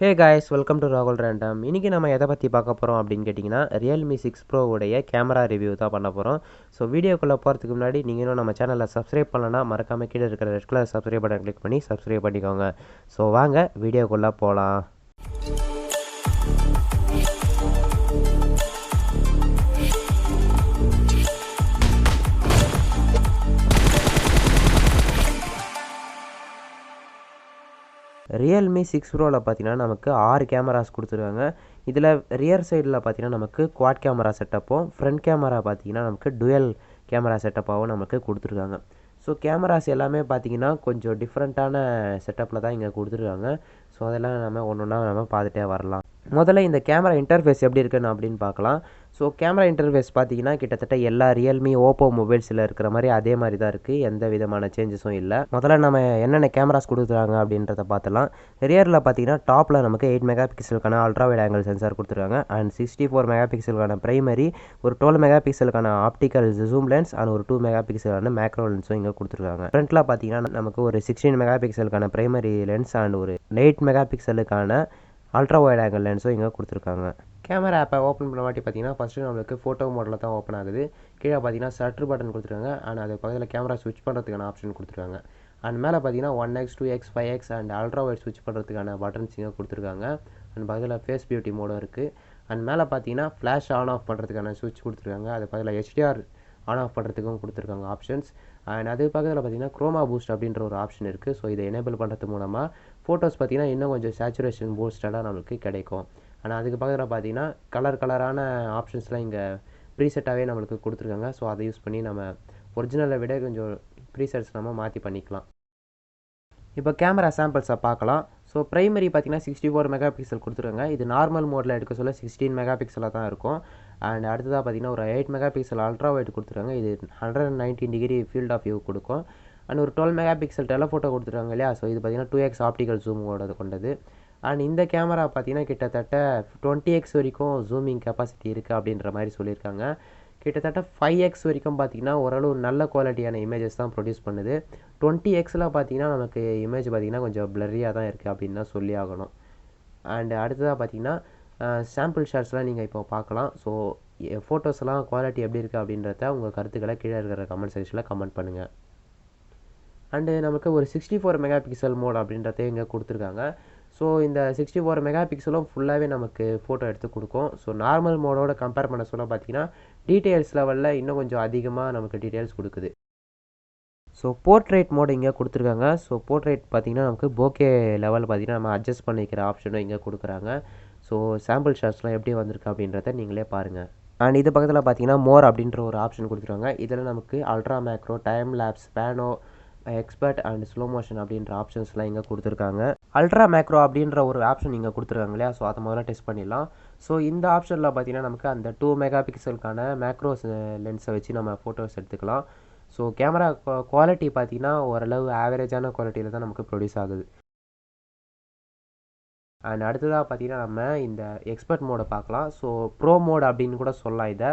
Hey guys, welcome to ராகுல் random. இன்றைக்கி நம்ம எதை பற்றி பார்க்க போகிறோம் அப்படின்னு கேட்டிங்கன்னா, ரியல்மி 6 Pro உடைய கேமரா ரிவ்யூ தான் பண்ண போகிறோம். ஸோ வீடியோக்குள்ளே போகிறதுக்கு முன்னாடி நீங்கள் இன்னும் நம்ம சேனலை சப்ஸ்கிரைப் பண்ணலன்னா மறக்காமல் கீழே இருக்கிற red colour subscribe button click பண்ணி சப்ஸ்கிரைப் பண்ணிக்கோங்க. ஸோ வாங்க வீடியோக்குள்ளே போகலாம். ரியல்மி 6 Proவில் பார்த்தீங்கன்னா நமக்கு 6 கேமராஸ் கொடுத்துருக்காங்க. இதில் ரியர் சைடில் பார்த்தீங்கன்னா நமக்கு குவாட் கேமரா செட்டப்பும், ஃப்ரண்ட் கேமரா பார்த்தீங்கன்னா நமக்கு டுவல் கேமரா செட்டப்பாகவும் நமக்கு கொடுத்துருக்காங்க. ஸோ கேமராஸ் எல்லாமே பார்த்தீங்கன்னா கொஞ்சம் டிஃப்ரெண்ட்டான செட்டப்பில் தான் இங்கே கொடுத்துருக்காங்க. ஸோ அதெல்லாம் நம்ம ஒன்று ஒன்றா நம்ம பார்த்துட்டே வரலாம். முதல்ல இந்த கேமரா இன்டர்ஃபேஸ் எப்படி இருக்குன்னு அப்படின்னு பார்க்கலாம். ஸோ கேமரா இன்டர்ஃபேஸ் பார்த்தீங்கன்னா கிட்டத்தட்ட எல்லா ரியல்மி, ஓப்போ மொபைல்ஸில் இருக்கிற மாதிரி அதே மாதிரி தான் இருக்குது. எந்த விதமான சேஞ்சஸும் இல்லை. முதல்ல நம்ம என்னென்ன கேமராஸ் கொடுத்துருக்காங்க அப்படின்றத பார்த்துலாம். ரியரில் பார்த்தீங்கன்னா டாப்பில் நமக்கு 8 மெகா பிக்சலுக்கான அல்ட்ரா வைட் ஆங்கிள் சென்சார் கொடுத்துருக்காங்க. அண்ட் 64 மெகா பிக்சலுக்கான பிரைமரி, ஒரு 12 மெகா பிக்சலுக்கான ஆப்டிக்கல் ஜூம் லென்ஸ் அண்ட் ஒரு 2 மெகா பிக்சலுக்கான மேக்ரோ லென்ஸும் இங்கே கொடுத்துருக்காங்க. ஃப்ரண்ட்டில் பார்த்தீங்கன்னா நமக்கு ஒரு 16 மெகா பிக்சலுக்கான பிரைமரி லென்ஸ் அண்ட் ஒரு 8 மெகா பிக்சலுக்கான அல்ட்ரா வைட் ஆங்கிள் லென்ஸும் இங்கே கொடுத்துருக்காங்க. கேமரா ஆப்பை ஓப்பன் பண்ண வாட்டி பார்த்தீங்கன்னா ஃபஸ்ட்டு நம்மளுக்கு ஃபோட்டோ மோடில் தான் ஓப்பன் ஆகுது. கீழே பார்த்தீங்கன்னா ஷட்டர் பட்டன் கொடுத்துருக்காங்க. அண்ட் அது பக்கத்தில் கேமரா ஸ்விட்ச் பண்ணுறதுக்கான ஆப்ஷன் கொடுத்துருக்காங்க. அண்ட் மேலே பார்த்தீங்கன்னா 1x 2x 5x and ultra wide ஸ்விட்ச் பண்ணுறதுக்கான பட்டன்ஸ் இங்கே கொடுத்துருக்காங்க. அண்ட் பக்கத்தில் ஃபேஸ் பியூட்டி மோடும் இருக்குது. அண்ட் மேலே பார்த்தீங்கன்னா ஃப்ளாஷ் ஆன் ஆஃப் பண்ணுறதுக்கான ஸ்விட்ச் கொடுத்துருக்காங்க. அது பக்கத்தில் HDR ஆன் ஆஃப் பண்ணுறதுக்கும் கொடுத்துருக்காங்க ஆப்ஷன்ஸ். அண்ட் அது பக்கத்தில் பார்த்தீங்கன்னா குரோமா பூஸ்ட் அப்படின்ற ஒரு ஆப்ஷன் இருக்குது. ஸோ இதை எனேபிள் பண்ணுறது மூலமாக ஃபோட்டோஸ் பார்த்தீங்கன்னா இன்னும் கொஞ்சம் சேச்சுரேஷன் பூஸ்டடாக நம்மளுக்கு கிடைக்கும். ஆனால் அதுக்கு பக்கத்தில் பார்த்தீங்கன்னா கலரான ஆப்ஷன்ஸ்லாம் இங்கே ப்ரீசெட்டாகவே நம்மளுக்கு கொடுத்துருக்காங்க. ஸோ அதை யூஸ் பண்ணி நம்ம ஒரிஜினலை விட கொஞ்சம் ப்ரீசெட்ஸ் நம்ம மாற்றி பண்ணிக்கலாம். இப்போ கேமரா சாம்பிள்ஸை பார்க்கலாம். ஸோ பிரைமரி பார்த்தீங்கன்னா 64 மெகா பிக்சல் கொடுத்துருக்காங்க. இது நார்மல் மோடில் எடுக்க சொல்ல 16 மெகா பிக்சலாக தான் இருக்கும். அண்ட் அடுத்ததாக பார்த்தீங்கன்னா ஒரு 8 மெகா பிக்சல் அல்ட்ரா வைட் கொடுத்துருக்காங்க. இது 119 டிகிரி ஃபீல்ட் ஆஃப் வியூ கொடுக்கும். அண்ட் ஒரு 12 மெகா பிக்சல் டெலஃபோட்டோ கொடுத்துருக்காங்க இல்லையா. ஸோ இது பார்த்தீங்கன்னா 2x ஆப்டிக்கல் ஜூமோட கொண்டது. அண்ட் இந்த கேமரா பார்த்தீங்கன்னா கிட்டத்தட்ட 20x வரைக்கும் ஜூமிங் கெப்பாசிட்டி இருக்குது அப்படின்ற மாதிரி சொல்லியிருக்காங்க. கிட்டத்தட்ட 5x வரைக்கும் பார்த்தீங்கன்னா ஓரளவு நல்ல குவாலிட்டியான இமேஜஸ் தான் ப்ரொடியூஸ் பண்ணுது. 20xல பார்த்தீங்கன்னா நமக்கு இமேஜ் பார்த்தீங்கன்னா கொஞ்சம் பிளரியாக தான் இருக்குது அப்படின்னு தான் சொல்லி ஆகணும். அண்ட் அடுத்ததாக பார்த்தீங்கன்னா சாம்பிள் ஷாட்ஸ்லாம் நீங்கள் இப்போ பார்க்கலாம். ஸோ ஃபோட்டோஸ்லாம் குவாலிட்டி எப்படி இருக்குது அப்படின்றத உங்கள் கருத்துக்களை கீழே இருக்கிற கமெண்ட் செக்ஷனில் கமெண்ட் பண்ணுங்கள். அண்டு நமக்கு ஒரு 64 மெகா பிக்சல் மோட் அப்படின்றத இங்கே கொடுத்துருக்காங்க. ஸோ இந்த 64 மெகா பிக்சலும் ஃபுல்லாகவே நமக்கு ஃபோட்டோ எடுத்து கொடுக்கும். ஸோ நார்மல் மோடோட கம்பேர் பண்ண சொல்ல பார்த்தீங்கன்னா டீட்டெயில்ஸ் லெவலில் இன்னும் கொஞ்சம் அதிகமாக நமக்கு டீட்டெயில்ஸ் கொடுக்குது. ஸோ போர்ட்ரேட் மோடு இங்கே கொடுத்துருக்காங்க. ஸோ போர்ட்ரேட் பார்த்திங்கன்னா நமக்கு போகே லெவல் பார்த்திங்கன்னா நம்ம அட்ஜஸ்ட் பண்ணிக்கிற ஆப்ஷனும் இங்கே கொடுக்குறாங்க. ஸோ சாம்பிள் ஷாட்ஸ்லாம் எப்படி வந்திருக்கு அப்படின்றத நீங்களே பாருங்கள். அண்ட் இது பக்கத்தில் பார்த்தீங்கன்னா மோர் அப்படின்ற ஒரு ஆப்ஷன் கொடுத்துருக்காங்க. இதில் நமக்கு ultra macro, time lapse, pano, expert and slow motion அப்படின்ற ஆப்ஷன்ஸ்லாம் இங்கே கொடுத்துருக்காங்க. அல்ட்ரா மேக்ரோ அப்படின்ற ஒரு ஆப்ஷன் இங்கே கொடுத்துருக்காங்க இல்லையா. ஸோ அதை முதல்ல டெஸ்ட் பண்ணிடலாம். ஸோ இந்த ஆப்ஷனில் பார்த்தீங்கன்னா நமக்கு அந்த 2 மெகா பிக்சலுக்கான மேக்ரோஸ் லென்ஸை வச்சு நம்ம ஃபோட்டோஸ் எடுத்துக்கலாம். ஸோ கேமரா குவாலிட்டி பார்த்தீங்கன்னா ஓரளவு ஆவரேஜான குவாலிட்டியில் தான் நமக்கு ப்ரொடியூஸ் ஆகுது. அண்ட் அடுத்ததாக பார்த்தீங்கன்னா நம்ம இந்த எக்ஸ்பர்ட் மோடை பார்க்கலாம். ஸோ ப்ரோ மோட் அப்படின்னு கூட சொல்லலாம் இதை.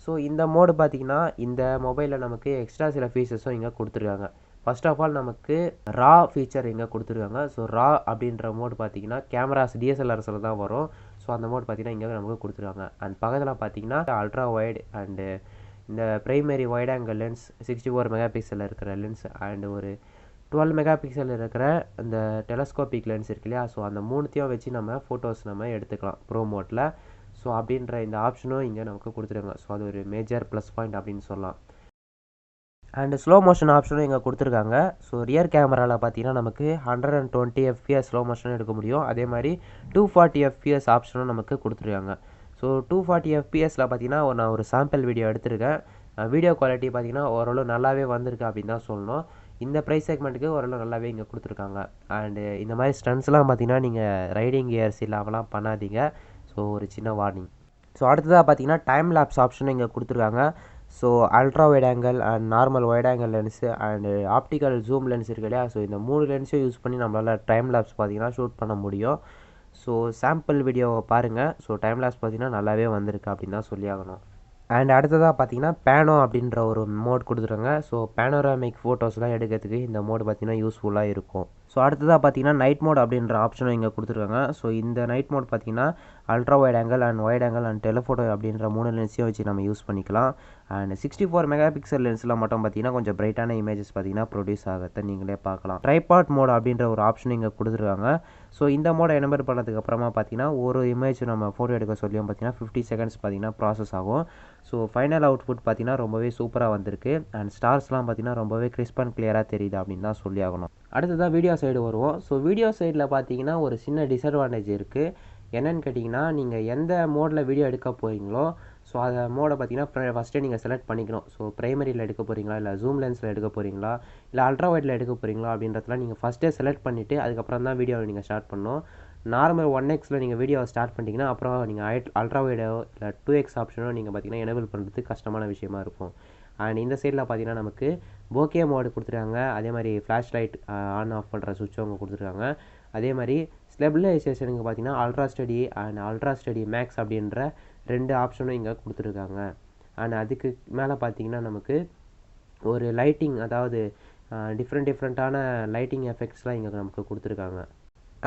ஸோ இந்த மோடு பார்த்திங்கன்னா இந்த மொபைலில் நமக்கு எக்ஸ்ட்ரா சில ஃபீச்சர்ஸும் இங்கே கொடுத்துருக்காங்க. ஃபர்ஸ்ட் ஆஃப் ஆல் நமக்கு ரா ஃபீச்சர் இங்கே கொடுத்துருக்காங்க. ஸோ ரா அப்படின்ற மோடு பார்த்தீங்கன்னா கேமராஸ் DSLRஸில் தான் வரும். ஸோ அந்த மோடு பார்த்தீங்கன்னா இங்கே நமக்கு கொடுத்துருக்காங்க. அண்ட் பக்கத்தில் பார்த்தீங்கன்னா அல்ட்ரா வைட் அண்டு இந்த primary wide angle lens 64 mega பிக்சலில் இருக்கிற லென்ஸ் அண்டு ஒரு 12 மெகா பிக்சல் இருக்கிற இந்த டெலஸ்கோபிக் லென்ஸ் இருக்கு இல்லையா. ஸோ அந்த மூணுத்தையும் வச்சு நம்ம ஃபோட்டோஸ் நம்ம எடுத்துக்கலாம் ப்ரோ மோட்டில். ஸோ அப்படின்ற இந்த ஆப்ஷனும் இங்கே நமக்கு கொடுத்துருக்காங்க. ஸோ அது ஒரு மேஜர் ப்ளஸ் பாயிண்ட் அப்படின்னு சொல்லலாம். அண்டு ஸ்லோ மோஷன் ஆப்ஷனும் இங்கே கொடுத்துருக்காங்க. ஸோ ரியர் கேமராவில் பார்த்தீங்கன்னா நமக்கு 120 FPS ஸ்லோ மோஷனும் எடுக்க முடியும். அதே மாதிரி 240 FPS ஆப்ஷனும் நமக்கு கொடுத்துருக்காங்க. ஸோ 240 FPSல பார்த்தீங்கன்னா நான் ஒரு சாம்பிள் வீடியோ எடுத்திருக்கேன். வீடியோ குவாலிட்டி பார்த்தீங்கன்னா ஓரளவு நல்லாவே வந்திருக்கு அப்படின்னு தான் சொல்லணும். இந்த ப்ரைஸ் செக்மெண்ட்டுக்கு ஓரளவு நல்லாவே இங்கே கொடுத்துருக்காங்க. அண்டு இந்த மாதிரி ஸ்டன்ஸ்லாம் பார்த்தீங்கன்னா நீங்கள் ரைடிங் கியர்ஸ் இல்லாமலாம் பண்ணாதீங்க. ஸோ ஒரு சின்ன வார்னிங். ஸோ அடுத்ததாக பார்த்தீங்கன்னா டைம் லேப்ஸ் ஆப்ஷனும் இங்கே கொடுத்துருக்காங்க. So ultra wide angle and normal wide angle lens and optical zoom lens இருக்கு இல்லையா. ஸோ இந்த 3 லென்ஸையும் யூஸ் பண்ணி நம்மளால் டைம் லேப்ஸ் பார்த்தீங்கன்னா ஷூட் பண்ண முடியும். ஸோ சாம்பிள் வீடியோவை பாருங்கள். ஸோ டைம் லேப்ஸ் பார்த்தீங்கன்னா நல்லாவே வந்திருக்கு அப்படின்னு தான் சொல்லி ஆகணும். அண்ட் அடுத்ததாக பார்த்தீங்கன்னா பேனோ அப்படின்ற ஒரு மோட் கொடுத்துருங்க. ஸோ பேனோராமிக் ஃபோட்டோஸ்லாம் எடுக்கிறதுக்கு இந்த மோடு பார்த்தீங்கன்னா யூஸ்ஃபுல்லாக இருக்கும். ஸோ அடுத்ததாக பார்த்தீங்கன்னா நைட் மோட் அப்படின்ற ஆப்ஷனும் இங்கே கொடுத்துருக்காங்க. ஸோ இந்த நைட் மோட் பார்த்தீங்கன்னா ultra wide angle and wide angle and telephoto அப்படின்ற 3 லென்ஸையும் வச்சு நம்ம யூஸ் பண்ணிக்கலாம். அண்ட் 64 மெகா பிக்சல் லென்ஸில் மட்டும் பார்த்தீங்கன்னா கொஞ்சம் பிரைட்டான இமேஜஸ் பார்த்தீங்கன்னா ப்ரொடியூஸ் ஆகிறத நீங்களே பார்க்கலாம். ட்ரைபாட் மோட் அப்படின்ற ஒரு ஆப்ஷன் இங்கே கொடுத்துருக்காங்க. ஸோ இந்த மோடை எனேபிள் பண்ணதுக்கு அப்புறமா பார்த்தீங்கன்னா ஒரு இமேஜ் நம்ம ஃபோட்டோ எடுக்க சொல்லியும் பார்த்தீங்கன்னா 50 செகண்ட்ஸ் பார்த்தீங்கன்னா ப்ராசஸ் ஆகும். ஸோ ஃபைனல் அவுட்புட் பார்த்தீங்கன்னா ரொம்பவே சூப்பராக வந்திருக்கு. அண்ட் ஸ்டார்ஸ்லாம் பார்த்தீங்கன்னா ரொம்பவே கிறிஸ்ப் அண்ட் கிளியராக தெரியுது அப்படின்னு தான் சொல்லி ஆகணும். அடுத்ததாக வீடியோ சைடு வருவோம். ஸோ வீடியோ சைடில் பார்த்தீங்கன்னா ஒரு சின்ன டிஸ்அட்வான்டேஜ் இருக்குது. என்னென்னு கேட்டிங்கன்னா நீங்கள் எந்த மோடில் வீடியோ எடுக்க போகிறீங்களோ ஸோ அதை மோடை பார்த்தீங்கன்னா ஃபஸ்ட்டே நீங்கள் செலக்ட் பண்ணிக்கணும். ஸோ ப்ரைமரியில் எடுக்க போகிறீங்களா, இல்லை ஜூம் லென்ஸில் எடுக்க போகிறீங்களா, இல்லை அல்ட்ரா வைடில் எடுக்க போகிறீங்களா அப்படின்றதுலாம் நீங்கள் ஃபஸ்ட்டே செலக்ட் பண்ணிவிட்டு அதுக்கப்புறம் தான் வீடியோவை நீங்கள் ஸ்டார்ட் பண்ணணும். நார்மல் 1x நீங்கள் வீடியோவை ஸ்டார்ட் பண்ணிட்டீங்கன்னா அப்புறம் நீங்கள் அல்ட்ரா வைடோ இல்லை 2x ஆப்ஷனோ நீங்கள் பார்த்தீங்கன்னா எனேபிள் பண்ணுறது கஷ்டமான விஷயமா இருக்கும். அண்ட் இந்த சைடில் பார்த்தீங்கன்னா நமக்கு போகே மோடு கொடுத்துருக்காங்க. அதே மாதிரி ஃப்ளாஷ் லைட் ஆன் ஆஃப் பண்ணுற சுவிட்ச் அவங்க கொடுத்துருக்காங்க. அதே மாதிரி ஸ்டெபிலைசேஷனுக்கு பார்த்தீங்கன்னா ultra steady and ultra steady max அப்படின்ற 2 ஆப்ஷனும் இங்கே கொடுத்துருக்காங்க. அண்ட் அதுக்கு மேலே பார்த்தீங்கன்னா நமக்கு ஒரு லைட்டிங், அதாவது டிஃப்ரெண்ட்டான லைட்டிங் எஃபெக்ட்ஸ்லாம் இங்கே நமக்கு கொடுத்துருக்காங்க.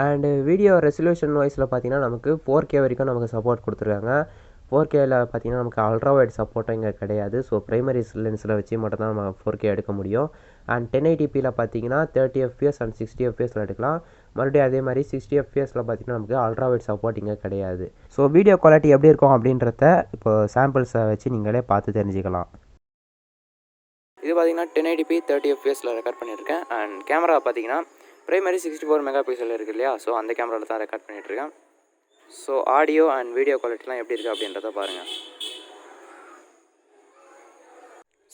அண்டு வீடியோ ரெசல்யூஷன் வைஸில் பார்த்தீங்கன்னா நமக்கு 4K வரைக்கும் நமக்கு சப்போர்ட் கொடுத்துருக்காங்க. 4Kயில் பார்த்தீங்கன்னா நமக்கு அல்ட்ரா வைட் சப்போர்ட்டும் இங்கே கிடையாது. ஸோ ப்ரைமரி லென்ஸில் வச்சு மட்டும் தான் நம்ம 4K எடுக்க முடியும். அண்ட் 1080pயில் பார்த்தீங்கன்னா 30 fps அண்ட் 60 fpஸில் எடுக்கலாம். மறுபடியும் அதே மாதிரி 60 fpஸில் பார்த்தீங்கன்னா நமக்கு அல்ட்ரா வைட் சப்போர்ட் இங்கே கிடையாது. ஸோ வீடியோ குவாலிட்டி எப்படி இருக்கும் அப்படின்றத இப்போ சாம்பிள்ஸை வச்சு நீங்களே பார்த்து தெரிஞ்சுக்கலாம். இது பார்த்தீங்கன்னா 1080p 30 fpஸில் ரெக்கார்ட் பண்ணியிருக்கேன். அண்ட் கேமரா பார்த்தீங்கன்னா ப்ரைமரி 64 மெகா பிக்சல் இருக்குது இல்லையா, ஸோ அந்த கேமராவில் தான் ரெக்கார்ட் பண்ணிகிட்ருக்கேன். ஸோ ஆடியோ அண்ட் வீடியோ குவாலிட்டிலாம் எப்படி இருக்குது அப்படின்றத பாருங்கள்.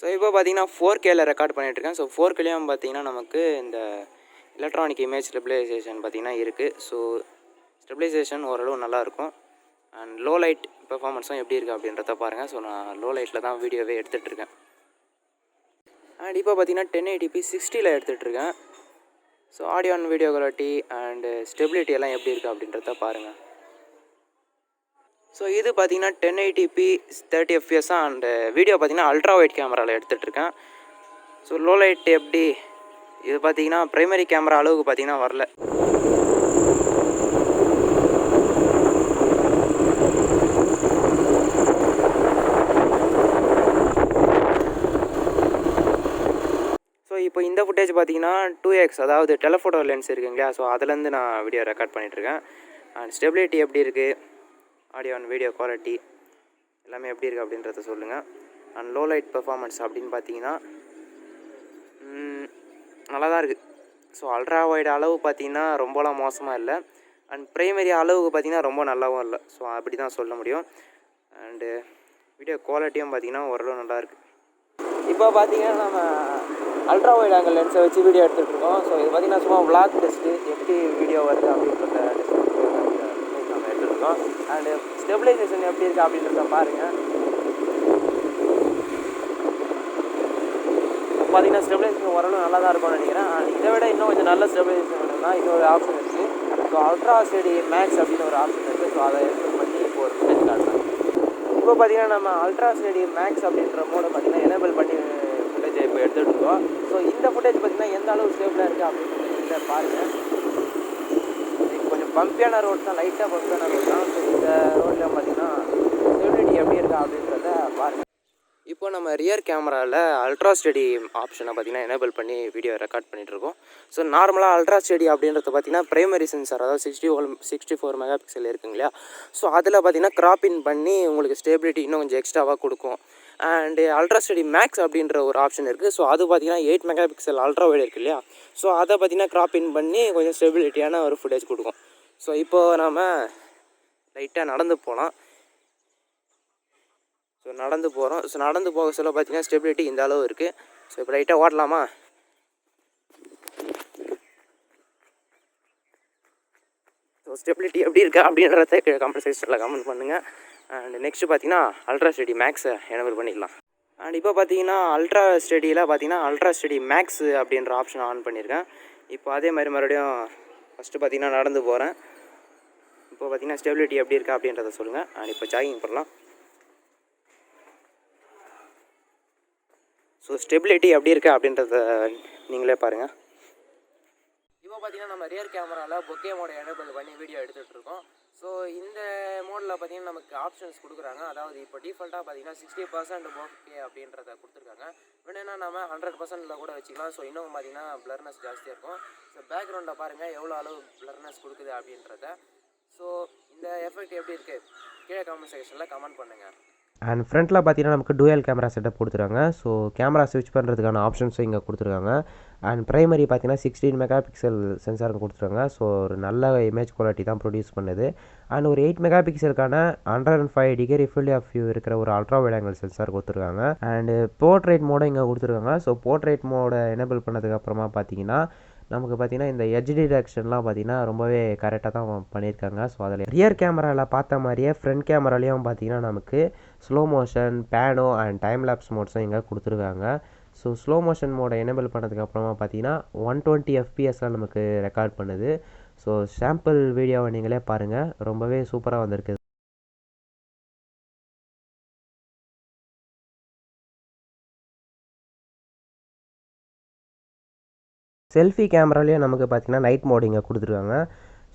ஸோ இப்போ பார்த்தீங்கன்னா 4Kயில் ரெக்கார்ட் பண்ணிகிட்ருக்கேன். ஸோ 4Kலையும் பார்த்தீங்கன்னா நமக்கு இந்த எலக்ட்ரானிக் இமேஜ் ஸ்டெபிலைசேஷன் பார்த்தீங்கன்னா இருக்குது. ஸோ ஸ்டெபிலைசேஷன் ஓரளவு நல்லாயிருக்கும். அண்ட் லோ லைட் பெர்ஃபார்மன்ஸும் எப்படி இருக்குது அப்படின்றத பாருங்கள். ஸோ நான் லோ லைட்டில் தான் வீடியோவே எடுத்துகிட்ருக்கேன். அண்ட் இப்போ பார்த்தீங்கன்னா 1080p 60ல் எடுத்துகிட்ருக்கேன். So audio and video quality and stability எல்லாம் எப்படி இருக்குது அப்படின்றத பாருங்கள். ஸோ இது பார்த்தீங்கன்னா 1080p 30 fps அண்டு வீடியோ பார்த்தீங்கன்னா அல்ட்ரா வைட் கேமராவில் எடுத்துகிட்ருக்கேன். ஸோ லோ லைட் எப்படி, இது பார்த்தீங்கன்னா ப்ரைமரி கேமரா அளவுக்கு பார்த்தீங்கன்னா வரல. ஸோ இப்போ இந்த ஃபுட்டேஜ் பார்த்தீங்கன்னா 2x, அதாவது டெலஃபோட்டோ லென்ஸ் இருக்குங்களா, ஸோ அதுலேருந்து நான் வீடியோ ரெக்கார்ட் பண்ணிகிட்ருக்கேன். அண்ட் ஸ்டெபிலிட்டி எப்படி இருக்குது, ஆடியோ அண்ட் வீடியோ குவாலிட்டி எல்லாமே எப்படி இருக்குது அப்படின்றத சொல்லுங்கள். அண்ட் லோ லைட் பெர்ஃபார்மன்ஸ் அப்படின்னு பார்த்தீங்கன்னா நல்லா தான் இருக்குது. ஸோ அல்ட்ரா வைட் அளவு பார்த்தீங்கன்னா ரொம்பலாம் மோசமாக இல்லை. அண்ட் ப்ரைமரி அளவுக்கு பார்த்தீங்கன்னா ரொம்ப நல்லாவும் இல்லை. ஸோ அப்படி தான் சொல்ல முடியும். அண்டு வீடியோ குவாலிட்டியும் பார்த்தீங்கன்னா ஓரளவு நல்லாயிருக்கு. இப்போ பார்த்தீங்கன்னா நம்ம அல்ட்ரா வைட் ஆங்கிள் லென்ஸை வச்சு வீடியோ எடுத்துகிட்ருக்கோம். ஸோ இது பார்த்தீங்கன்னா சும்மா விளாக் டெஸ்ட்டு எப்படி வீடியோ வருது அப்படின்றத நம்ம எடுத்துகிட்ருக்கோம். அண்டு ஸ்டெபிலைசேஷன் எப்படி இருக்குது அப்படின்றத பாருங்கள். பார்த்தீங்கன்னா ஸ்டெபிலைசேஷன் ஓரளவு நல்லா தான் இருக்கும்னு நினைக்கிறேன். அண்ட் இதை விட இன்னும் கொஞ்சம் நல்ல ஸ்டெபிலைசேஷன் வேணும்னா இன்னொரு ஆப்ஷன் இருக்குது. ஸோ அல்ட்ரா ஸ்டடி மேக்ஸ் அப்படின்னு ஒரு ஆப்ஷன் இருக்குது. ஸோ அதை என்ரோல் பண்ணி இப்போ ஒரு ஃபுட்டேஜ் காட்டுறேன். இப்போ பார்த்தீங்கன்னா நம்ம அல்ட்ரா ஸ்டடி மேக்ஸ் அப்படின்ற மோடை பார்த்தீங்கன்னா எனேபிள் பண்ணி ஃபுட்டேஜை இப்போ எடுத்துகிட்டு இருக்கோம். ஸோ இந்த ஃபுட்டேஜ் பார்த்தீங்கன்னா எந்த அளவு ஸ்டேபிளாக இருக்குது அப்படின்றத நீங்களே பாருங்கள். இப்போ கொஞ்சம் பம்பியான ரோட் தான், லைட்டாக பம்பியான ரோட் தான். ஸோ இந்த ரோட்டில் பார்த்தீங்கன்னா ஸ்டெபிலிட்டி எப்படி இருக்கா அப்படின்றத பாருங்கள். இப்போ நம்ம ரியர் கேமராவில் அல்ட்ரா ஸ்டடி ஆப்ஷனை பார்த்தீங்கன்னா எனேபிள் பண்ணி வீடியோ ரெக்கார்ட் பண்ணிகிட்ருக்கோம். ஸோ நார்மலாக அல்ட்ரா ஸ்டடி அப்படின்றத பார்த்தீங்கன்னா ப்ரைமரி சென்சார், அதாவது 64 மெகா பிக்சல் இருக்குங்க இல்லையா, ஸோ அதில் பார்த்தீங்கன்னா கிராப்பின் பண்ணி உங்களுக்கு ஸ்டெபிலிட்டி இன்னும் கொஞ்சம் எக்ஸ்ட்ராவாக கொடுக்கும். அண்டு அல்ட்ரா ஸ்டடி மேக்ஸ் அப்படின்ற ஒரு ஆப்ஷன் இருக்குது. ஸோ அது பார்த்தீங்கன்னா 8 மெகா பிக்சல் அல்ட்ரா வைட் இருக்குது இல்லையா, ஸோ அதை பார்த்தீங்கன்னா கிராப்பின் பண்ணி கொஞ்சம் ஸ்டெபிலிட்டியான ஒரு ஃபுட்டேஜ் கொடுக்கும். ஸோ இப்போது நாம் லைட்டாக நடந்து போகலாம். ஸோ நடந்து போகிறோம். ஸோ நடந்து போக சொல்ல பார்த்தீங்கன்னா ஸ்டெபிலிட்டி இந்த அளவு இருக்குது. ஸோ இப்போ லைட்டாக ஓடலாமா? ஸோ ஸ்டெபிலிட்டி எப்படி இருக்கா அப்படின்றத கமெண்ட் செக்ஷனில் கமெண்ட் பண்ணுங்கள். அண்ட் நெக்ஸ்ட்டு பார்த்தீங்கன்னா அல்ட்ரா ஸ்டடி மேக்ஸை எனேபிள் பண்ணிக்கலாம். அண்ட் இப்போ பார்த்தீங்கன்னா அல்ட்ரா ஸ்டடியில் பார்த்தீங்கன்னா அல்ட்ரா ஸ்டடி மேக்ஸ் அப்படின்ற ஆப்ஷன் ஆன் பண்ணியிருக்கேன். இப்போ அதே மாதிரி மறுபடியும் ஃபஸ்ட்டு பார்த்தீங்கன்னா நடந்து போகிறேன். இப்போ பார்த்தீங்கன்னா ஸ்டெபிலிட்டி எப்படி இருக்கா அப்படின்றத சொல்லுங்கள். அண்ட் இப்போ ஜாகிங் பண்ணலாம். ஸோ ஸ்டெபிலிட்டி எப்படி இருக்குது அப்படின்றத நீங்களே பாருங்கள். இப்போ பார்த்தீங்கன்னா நம்ம ரியர் கேமராவில் பொக்கே மோட எனேபிள் பண்ணி வீடியோ எடுத்துகிட்ருக்கோம். ஸோ இந்த மோடில் பார்த்தீங்கன்னா நமக்கு ஆப்ஷன்ஸ் கொடுக்குறாங்க. அதாவது இப்போ டிஃபால்ட்டாக பார்த்தீங்கன்னா 60% பொக்கே அப்படின்றத கொடுத்துருக்காங்க. வேணும்னா நம்ம 100%ல் கூட வச்சுக்கலாம். ஸோ இன்னும் பார்த்தீங்கன்னா பிளர்னஸ் ஜாஸ்தியாக இருக்கும். ஸோ பேக்ரவுண்டில் பாருங்கள் எவ்வளோ அளவு பிளர்னஸ் கொடுக்குது அப்படின்றத. ஸோ இந்த எஃபெக்ட் எப்படி இருக்குது கீழே கமெண்ட் செக்ஷனில் கமெண்ட் பண்ணுங்கள். அண்ட் ஃப்ரண்ட்டில் பார்த்தீங்கன்னா நமக்கு டூயல் கேமரா செட்டப் கொடுத்துருக்காங்க. ஸோ கேமரா ஸ்விட்ச் பண்ணுறதுக்கான ஆப்ஷன்ஸும் இங்கே கொடுத்துருக்காங்க. அண்ட் ப்ரைமரி பார்த்தீங்கன்னா 16 மெகா பிக்சல் சென்சார் கொடுத்துருக்காங்க. ஸோ ஒரு நல்ல இமேஜ் குவாலிட்டி தான் ப்ரொடியூஸ் பண்ணுது. அண்ட் ஒரு 8 மெகா பிக்சலுக்கான 105 டிகிரி ஃபீல்ட் ஆஃப் வியூ இருக்கிற ஒரு அல்ட்ரா வைட் ஆங்கிள் சென்சார் கொடுத்துருக்காங்க. அண்டு போர்ட்ரேட் மோட இங்கே கொடுத்துருக்காங்க. ஸோ போர்ட்ரேட் மோட எனேபிள் பண்ணதுக்கப்புறமா பார்த்தீங்கன்னா நமக்கு பார்த்தீங்கன்னா இந்த எட்ஜ் டிடெக்ஷன்லாம் பார்த்தீங்கன்னா ரொம்பவே கரெக்டாக தான் பண்ணியிருக்காங்க. ஸோ அதில் ரியர் கேமராவில் பார்த்த மாதிரியே ஃப்ரண்ட் கேமராலையும் பார்த்தீங்கன்னா நமக்கு slow motion, pano and time lapse மோட்ஸும் இங்கே கொடுத்துருக்காங்க. ஸோ ஸ்லோ மோஷன் மோட எனேபிள் பண்ணதுக்கப்புறமா பார்த்தீங்கன்னா 120 எஃப்பிஎஸ்லாம் நமக்கு ரெக்கார்ட் பண்ணுது. ஸோ சாம்பிள் வீடியோவை நீங்களே பாருங்கள், ரொம்பவே சூப்பராக வந்திருக்கு. செல்ஃபி கேமராலேயே நமக்கு பார்த்தீங்கன்னா நைட் மோட் இங்கே கொடுத்துருக்காங்க.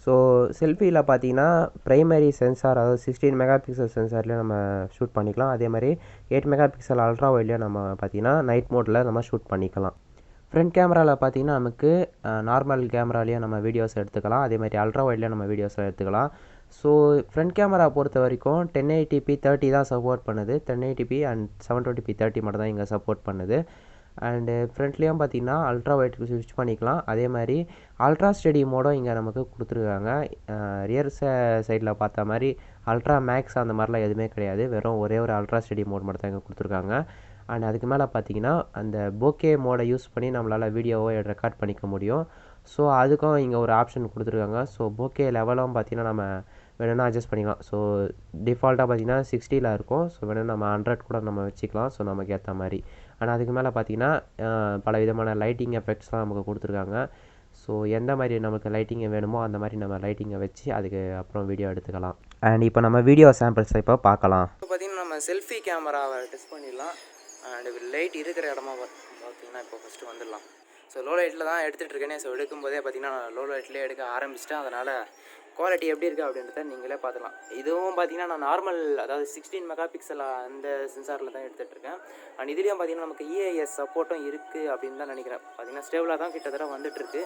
ஸோ செல்ஃபியில் பார்த்தீங்கன்னா ப்ரைமரி சென்சார், அதாவது 16 மெகா பிக்சல் சென்சார்லேயே நம்ம ஷூட் பண்ணிக்கலாம். அதே மாதிரி 8 மெகா பிக்சல் அல்ட்ரா வைட்லேயே நம்ம பார்த்தீங்கன்னா நைட் மோடில் நம்ம ஷூட் பண்ணிக்கலாம். ஃப்ரண்ட் கேமராவில் பார்த்தீங்கன்னா நமக்கு நார்மல் கேமராலேயே நம்ம வீடியோஸ் எடுத்துக்கலாம். அதே மாதிரி அல்ட்ரா வைட்லேயே நம்ம வீடியோஸ் எடுத்துக்கலாம். ஸோ ஃப்ரண்ட் கேமரா பொறுத்த வரைக்கும் 1080p 30 தான் சப்போர்ட் பண்ணுது. 1080p அண்ட் 720p 30 மட்டும் தான் இங்கே சப்போர்ட் பண்ணுது. அண்டு ஃப்ரண்ட்லேயும் பார்த்தீங்கன்னா அல்ட்ரா வைட்டுக்கு ஸ்விட்ச் பண்ணிக்கலாம். அதே மாதிரி அல்ட்ரா ஸ்டெடி மோடும் இங்கே நமக்கு கொடுத்துருக்காங்க. ரியர் சைடில் பார்த்த மாதிரி அல்ட்ரா மேக்ஸ் அந்த மாதிரிலாம் எதுவுமே கிடையாது. வெறும் ஒரே ஒரு அல்ட்ரா ஸ்டெடி மோட் மட்டும் தான் இங்கே கொடுத்துருக்காங்க. அண்ட் அதுக்கு மேலே பார்த்தீங்கன்னா அந்த போக்கே மோடை யூஸ் பண்ணி நம்மளால் வீடியோவை ரெக்கார்ட் பண்ணிக்க முடியும். ஸோ அதுக்கும் இங்கே ஒரு ஆப்ஷன் கொடுத்துருக்காங்க. ஸோ போக்கே லெவலும் பார்த்தீங்கன்னா நம்ம வேணும்னா அட்ஜஸ்ட் பண்ணிக்கலாம். ஸோ டிஃபால்ட்டாக பார்த்தீங்கன்னா 60ல் இருக்கும். ஸோ வேணும் நம்ம 100 கூட நம்ம வச்சுக்கலாம். ஸோ நமக்கு ஏற்ற மாதிரி. ஆனால் அதுக்கு மேலே பார்த்தீங்கன்னா பல விதமான லைட்டிங் எஃபெக்ட்ஸ்லாம் நமக்கு கொடுத்துருக்காங்க. ஸோ எந்த மாதிரி நமக்கு லைட்டிங்கை வேணுமோ அந்த மாதிரி நம்ம லைட்டிங்கை வச்சு அதுக்கு அப்புறம் வீடியோ எடுத்துக்கலாம். அண்ட் இப்போ நம்ம வீடியோ சாம்பிள்ஸை இப்போ பார்க்கலாம். இப்போ பார்த்தீங்கன்னா நம்ம செல்ஃபி கேமராவை டெஸ்ட் பண்ணிடலாம். அண்ட் லைட் இருக்கிற இடமா பார்த்தீங்கன்னா இப்போ ஃபஸ்ட்டு வந்துடலாம். ஸோ லோ லைட்டில் தான் எடுத்துகிட்டு இருக்கேனே. ஸோ எடுக்கும்போதே பார்த்தீங்கன்னா லோ லைட்லேயே எடுக்க ஆரம்பிச்சிட்டேன். அதனால் குவாலிட்டி எப்படி இருக்குது அப்படின்றத நீங்களே பார்த்துக்கலாம். இதுவும் பார்த்தீங்கன்னா நான் நார்மல், அதாவது 16 மெகா பிக்சல் அந்த சென்சாரில் தான் எடுத்துகிட்ருக்கேன். அண்ட் இதுலேயும் பார்த்தீங்கன்னா நமக்கு இஏஎஸ் சப்போர்ட்டும் இருக்குது அப்படின்னு தான் நினைக்கிறேன். பார்த்தீங்கன்னா ஸ்டேபிளாக தான் கிட்டத்தட்ட வந்துட்டுருக்கு.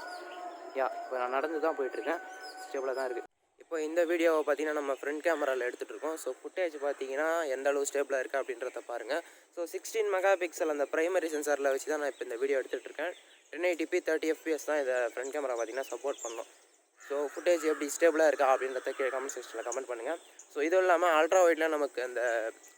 இப்போ நான் நடந்து தான் போயிட்டுருக்கேன். ஸ்டேபிளாக தான் இருக்குது. இப்போ இந்த வீடியோவை பார்த்தீங்கன்னா நம்ம ஃப்ரண்ட் கேமராவில் எடுத்துகிட்ருக்கோம். ஸோ ஃபுட்டேஜ் பார்த்தீங்கன்னா எந்த அளவு ஸ்டேபிளாக இருக்குது அப்படின்றத பாருங்கள். ஸோ 16 மெகா பிக்சல் அந்த ப்ரைமரி சென்சாரில் வச்சு தான் நான் இப்போ இந்த வீடியோ எடுத்துகிட்ருக்கேன். 1080p 30 fps தான் இதை ஃப்ரண்ட் கேமரா பார்த்தீங்கன்னா சப்போர்ட் பண்ணோம். ஸோ ஃபுட்டேஜ் எப்படி ஸ்டேபிளாக இருக்கா அப்படின்றத கமெண்ட் செக்ஷனில் கமெண்ட் பண்ணுங்கள். ஸோ இதுவும் இல்லாமல் அல்ட்ரா வைட்டில் நமக்கு அந்த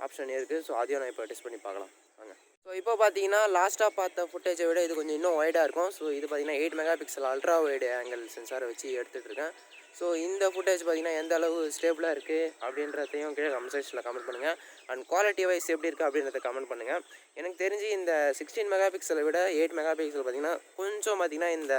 ஆப்ஷன் இருக்குது. ஸோ அதையும் நான் இப்போ டெஸ்ட் பண்ணி பார்க்கலாம் வாங்க. ஸோ இப்போ பார்த்தீங்கன்னா லாஸ்ட்டாக பார்த்த ஃபுட்டேஜை விட இது கொஞ்சம் இன்னும் வைடாக இருக்கும். ஸோ இது பார்த்தீங்கன்னா 8 mega pixel ultra wide angle சென்சாரை வச்சு எடுத்துகிட்ருக்கேன். ஸோ இந்த ஃபுட்டேஜ் பார்த்தீங்கன்னா எந்த அளவு ஸ்டேபிளாக இருக்குது அப்படின்றதையும் கீழே கமெண்ட் செக்ஷனில் கமெண்ட் பண்ணுங்கள். அண்ட் குவாலிட்டி வைஸ் எப்படி இருக்குது அப்படின்றத கமெண்ட் பண்ணுங்கள். எனக்கு தெரிஞ்சு இந்த 16 மெகா பிக்சலை விட 8 மெகா பிக்சல் பார்த்தீங்கன்னா கொஞ்சம் பார்த்தீங்கன்னா இந்த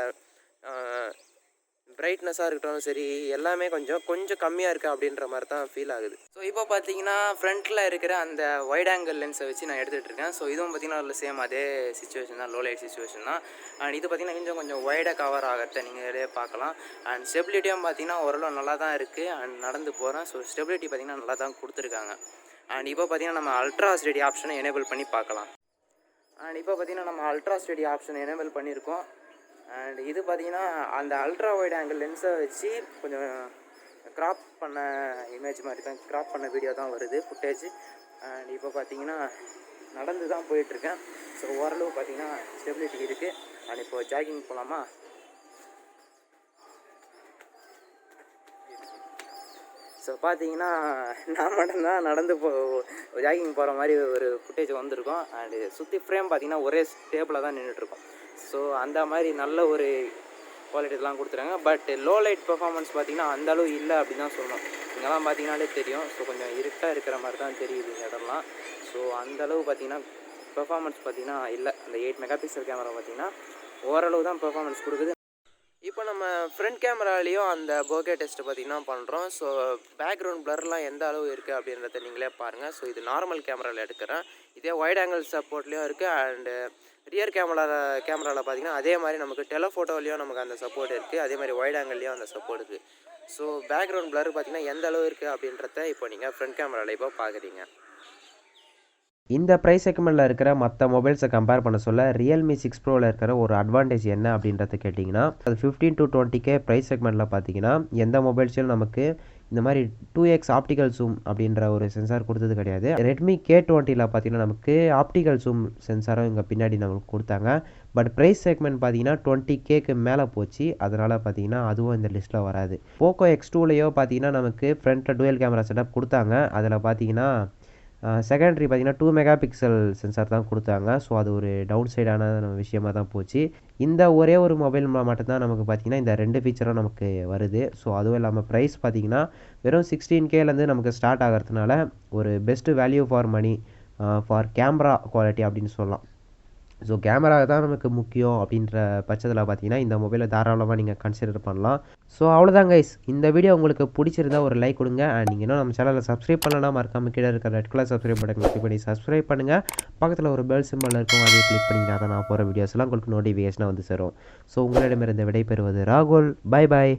பிரைட்னஸாக இருக்கட்டும் சரி எல்லாமே கொஞ்சம் கம்மியாக இருக்குது அப்படின்ற மாதிரி தான் ஃபீல் ஆகுது. ஸோ இப்போ பார்த்தீங்கன்னா ஃப்ரண்ட்டில் இருக்கிற அந்த வைட் ஆங்கிள் லென்ஸை வச்சு நான் எடுத்துகிட்டு இருக்கேன். ஸோ இதுவும் பார்த்தீங்கன்னா அதில் சேம் அதே சிச்சுவேஷன் தான், லோ லைட் சிச்சுவேஷன் தான். அண்ட் இது பார்த்தீங்கன்னா கொஞ்சம் வைடாக கவர் ஆகிறத நீங்களே பார்க்கலாம். அண்ட் ஸ்டெபிலிட்டியும் பார்த்தீங்கன்னா ஓரளவு நல்லா தான் இருக்குது. அண்ட் நடந்து போகிறேன். ஸோ ஸ்டெபிலிட்டி பார்த்தீங்கன்னா நல்லா தான் கொடுத்துருக்காங்க. அண்ட் இப்போ பார்த்தீங்கன்னா நம்ம அல்ட்ரா ஸ்டெடி ஆப்ஷனை எனேபிள் பண்ணி பார்க்கலாம். அண்ட் இப்போ பார்த்தீங்கன்னா நம்ம அல்ட்ரா ஸ்டெடி ஆப்ஷனை எனேபிள் பண்ணியிருக்கோம். அண்ட் இது பார்த்தீங்கன்னா அந்த அல்ட்ரா வைட் ஆங்கிள் லென்ஸை வச்சு கொஞ்சம் க்ராப் பண்ண இமேஜ் மாதிரி தான், க்ராப் பண்ண வீடியோ தான் வருது ஃபுட்டேஜ். அண்ட் இப்போ பார்த்தீங்கன்னா நடந்து தான் போயிட்டுருக்கேன். ஸோ ஓரளவு பார்த்தீங்கன்னா ஸ்டெபிலிட்டி இருக்குது. அண்ட் இப்போ ஜாகிங் போகலாமா? ஸோ பார்த்தீங்கன்னா நான் மட்டும்தான் நடந்து ஜாகிங் போகிற மாதிரி ஒரு ஃபுட்டேஜ் வந்திருக்கோம். அண்டு சுற்றி ஃப்ரேம் பார்த்தீங்கன்னா ஒரே ஸ்டேபிளாக தான் நின்றுட்டுருக்கோம். ஸோ அந்த மாதிரி நல்ல ஒரு குவாலிட்டிலாம் கொடுத்துருக்காங்க. பட் லோ லைட் பெர்ஃபார்மன்ஸ் பார்த்தீங்கன்னா அந்தளவு இல்லை அப்படின்னு தான் சொல்லணும். இங்கெல்லாம் பார்த்தீங்கன்னாலே தெரியும். ஸோ கொஞ்சம் இருட்டாக இருக்கிற மாதிரி தான் தெரியுது இந்த இடம்லாம். ஸோ அந்தளவு பார்த்தீங்கன்னா பெர்ஃபார்மன்ஸ் பார்த்தீங்கன்னா இல்லை. அந்த 8 மெகா பிக்சல் கேமரா பார்த்தீங்கன்னா ஓரளவு தான் பெர்ஃபார்மன்ஸ் கொடுக்குது. இப்போ நம்ம ஃப்ரண்ட் கேமராலேயும் அந்த போகே டெஸ்ட்டு பார்த்திங்கன்னா பண்ணுறோம். ஸோ பேக்ரவுண்ட் பிளர்லாம் எந்த அளவு இருக்குது அப்படின்றத நீங்களே பாருங்கள். ஸோ இது நார்மல் கேமராவில் எடுக்கிறேன். இதே வைட் ஆங்கிள் சப்போர்ட்லேயும் இருக்குது. அண்டு ரியர் கேமராவில் பார்த்தீங்கன்னா அதே மாதிரி நமக்கு டெலஃபோட்டோலையும் நமக்கு அந்த சப்போர்ட் இருக்குது, அதே மாதிரி வைட் ஆங்கிள்லேயும் அந்த சப்போர்ட் இருக்குது. ஸோ பேக்ரவுண்ட் பிளர் பார்த்தீங்கன்னா எந்த அளவு இருக்குது அப்படின்றத இப்போ நீங்கள் ஃப்ரண்ட் கேமராவில் இப்போ பார்க்குறீங்க. இந்த ப்ரைஸ் செக்மெண்ட்டில் இருக்கிற மற்ற மொபைல்ஸை கம்பேர் பண்ண சொல்ல ரியல்மி 6 ப்ரோவில் இருக்கிற ஒரு அட்வான்டேஜ் என்ன அப்படின்றத கேட்டிங்கன்னா, அது 15 to 20K ப்ரைஸ் செக்மெண்ட்டில் பார்த்தீங்கன்னா எந்த மொபைல்ஸையும் நமக்கு இந்த மாதிரி 2x ஆப்டிக்கல் ஜூம் அப்படின்ற ஒரு சென்சார் கொடுத்தது கிடையாது. ரெட்மி K20ல் பார்த்தீங்கன்னா நமக்கு ஆப்டிக்கல் ஜூம் சென்சாரும் இங்கே பின்னாடி நமக்கு கொடுத்தாங்க. பட் ப்ரைஸ் செக்மெண்ட் பார்த்தீங்கன்னா 20Kக்கு மேலே போச்சு. அதனால் பார்த்தீங்கன்னா அதுவும் இந்த லிஸ்ட்டில் வராது. போக்கோ X2லையோ பார்த்தீங்கன்னா நமக்கு ஃப்ரண்ட்டில் டூயல் கேமரா செட்டப் கொடுத்தாங்க. அதில் பார்த்தீங்கன்னா செகண்டரி பார்த்தீங்கன்னா 2 மெகா பிக்சல் சென்சார் தான் கொடுத்தாங்க. ஸோ அது ஒரு டவுன் சைடான விஷயமாக தான் போச்சு. இந்த ஒரே ஒரு மொபைல் மட்டும்தான் நமக்கு பார்த்தீங்கன்னா இந்த 2 ஃபீச்சரும் நமக்கு வருது. ஸோ அதுவும் இல்லாமல் ப்ரைஸ் பார்த்தீங்கன்னா வெறும் 16Kலேருந்து நமக்கு ஸ்டார்ட் ஆகிறதுனால ஒரு best value for money for camera quality அப்படின்னு சொல்லலாம். ஸோ கேமரா தான் நமக்கு முக்கியம் அப்படின்ற பட்சத்தில் பார்த்தீங்கன்னா இந்த மொபைலை தாராளமாக நீங்கள் கன்சிடர் பண்ணலாம். ஸோ அவ்வளோதான் கைஸ், இந்த வீடியோ உங்களுக்கு பிடிச்சிருந்தா ஒரு லைக் கொடுங்க. அண்ட் நீங்கள் இன்னும் நம்ம சேனலில் சப்ஸ்கிரைப் பண்ணலாம் மறக்காம கீழே இருக்கிற red colour subscribe button click பண்ணி சப்ஸ்கிரைப் பண்ணுங்கள். பக்கத்தில் ஒரு பெல் சிம்பிள் இருக்கும், அதையும் கிளிக் பண்ணிங்கன்னா தான் நான் போகிற வீடியோஸ்லாம் உங்களுக்கு நோட்டிஃபிகேஷனாக வந்து சேரும். ஸோ உங்களிடமிருந்து விடைபெறுவது ராகுல். Bye bye.